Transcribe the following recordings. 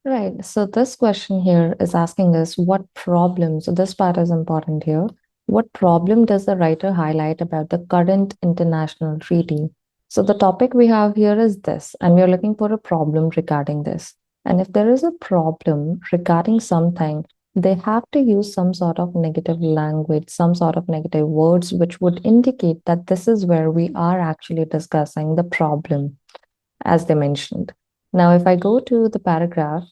Right. So this question here is asking us what problem, so this part is important here. What problem does the writer highlight about the current international treaty? So the topic we have here is this, and we are looking for a problem regarding this. And if there is a problem regarding something, they have to use some sort of negative language, some sort of negative words, which would indicate that this is where we are actually discussing the problem as they mentioned. Now, if I go to the paragraph,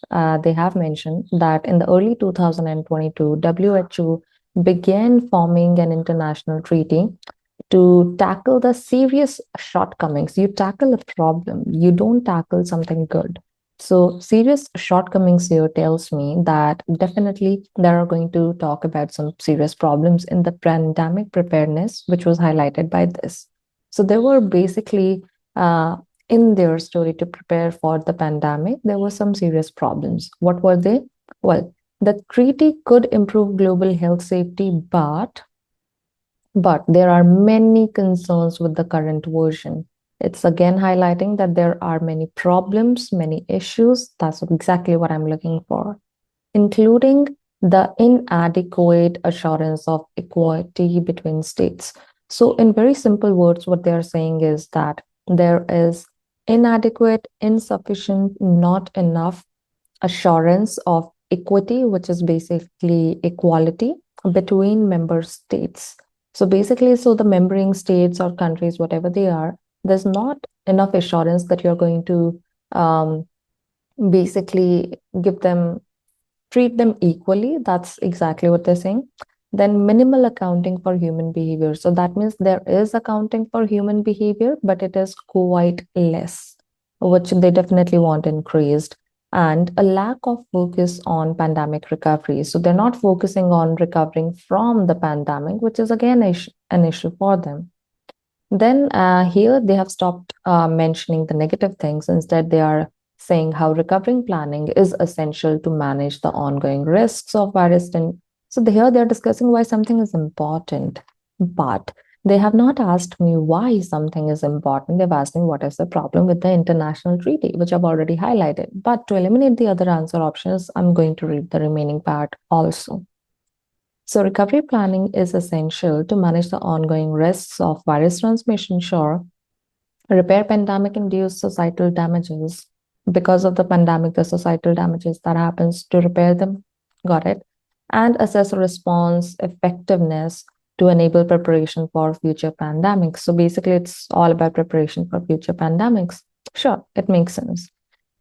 they have mentioned that in the early 2022, WHO began forming an international treaty to tackle the serious shortcomings. You tackle a problem, you don't tackle something good. So, serious shortcomings here tells me that definitely they are going to talk about some serious problems in the pandemic preparedness, which was highlighted by this. So, there were basically uh, in their story to prepare for the pandemic, there were some serious problems. What were they? Well, the treaty could improve global health safety, but there are many concerns with the current version. It's again highlighting that there are many problems, many issues. That's exactly what I'm looking for, including the inadequate assurance of equality between states. So, in very simple words, what they're saying is that there is inadequate, insufficient, not enough assurance of equity, which is basically equality between member states. So basically, so the membering states or countries, whatever they are, there's not enough assurance that you're going to basically give them, treat them equally. That's exactly what they're saying. Then minimal accounting for human behavior. So that means there is accounting for human behavior, but it is quite less, which they definitely want increased. And a lack of focus on pandemic recovery. So they're not focusing on recovering from the pandemic, which is again an issue for them. Then here they have stopped mentioning the negative things. Instead, they are saying how recovering planning is essential to manage the ongoing risks of virus. And so here they're discussing why something is important, but they have not asked me why something is important. They've asked me what is the problem with the international treaty, which I've already highlighted. But to eliminate the other answer options, I'm going to read the remaining part also. So, recovery planning is essential to manage the ongoing risks of virus transmission, sure, repair pandemic induced societal damages. Because of the pandemic, the societal damages that happens to repair them, got it, and assess response effectiveness to enable preparation for future pandemics. So, basically, it's all about preparation for future pandemics. Sure, it makes sense.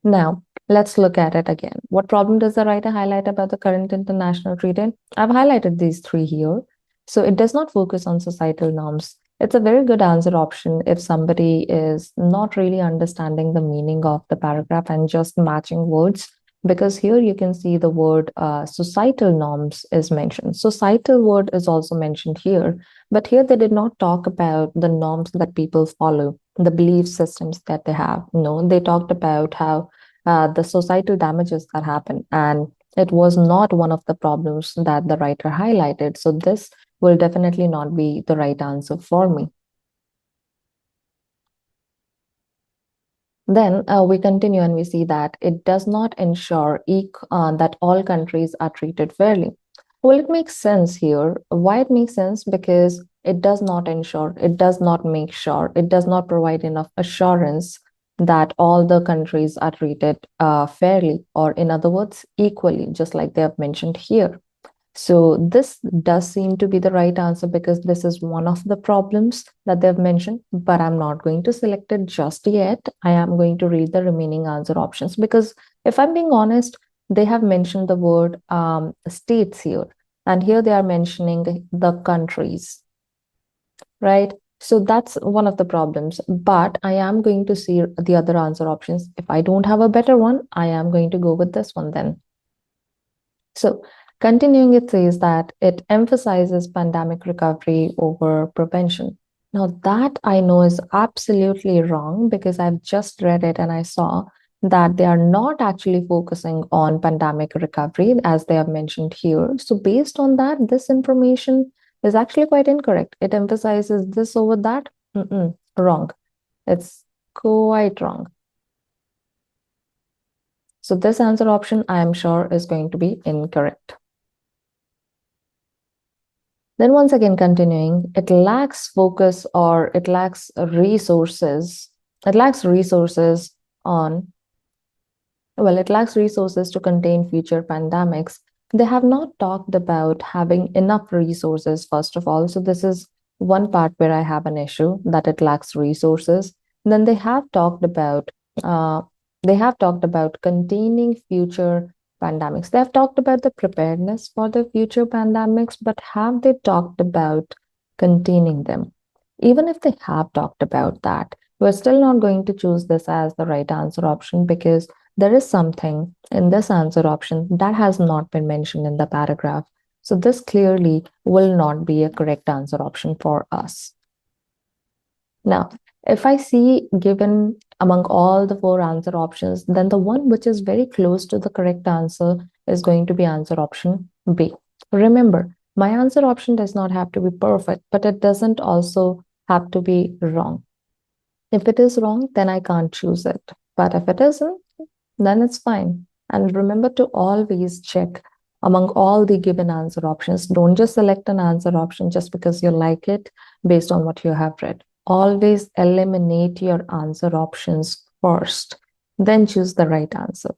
Now, let's look at it again. What problem does the writer highlight about the current international treaty? I've highlighted these three here. So it does not focus on societal norms. It's a very good answer option if somebody is not really understanding the meaning of the paragraph and just matching words, because here you can see the word societal norms is mentioned. Societal word is also mentioned here, but here they did not talk about the norms that people follow, the belief systems that they have. No, they talked about how the societal damages that happen, and it was not one of the problems that the writer highlighted. So this will definitely not be the right answer for me. Then we continue and we see that it does not ensure that all countries are treated fairly. Well, it makes sense here. Why it makes sense? Because it does not ensure, it does not make sure, it does not provide enough assurance that all the countries are treated fairly, or in other words, equally, just like they have mentioned here. So this does seem to be the right answer because this is one of the problems that they've mentioned, but I'm not going to select it just yet. I am going to read the remaining answer options because if I'm being honest, they have mentioned the word states here, and here they are mentioning the countries, right? So that's one of the problems, but I am going to see the other answer options. If I don't have a better one, I am going to go with this one then. So, continuing, it says that it emphasizes pandemic recovery over prevention. Now, that I know is absolutely wrong because I've just read it and I saw that they are not actually focusing on pandemic recovery as they have mentioned here. So, based on that, this information is actually quite incorrect. It emphasizes this over that. Wrong. It's quite wrong. So this answer option, I am sure, is going to be incorrect. Then once again, continuing, it lacks focus or it lacks resources. It lacks resources on, well, it lacks resources to contain future pandemics. They have not talked about having enough resources, first of all. So this is one part where I have an issue, that it lacks resources. Then uh, they have talked about containing future pandemics. They have talked about the preparedness for the future pandemics, but have they talked about containing them? Even if they have talked about that, we're still not going to choose this as the right answer option, because there is something in this answer option that has not been mentioned in the paragraph. So this clearly will not be a correct answer option for us. Now, if I see given among all the four answer options, then the one which is very close to the correct answer is going to be answer option B. Remember, my answer option does not have to be perfect, but it doesn't also have to be wrong. If it is wrong, then I can't choose it. But if it isn't, then it's fine. And remember to always check among all the given answer options. Don't just select an answer option just because you like it based on what you have read. Always eliminate your answer options first, then choose the right answer.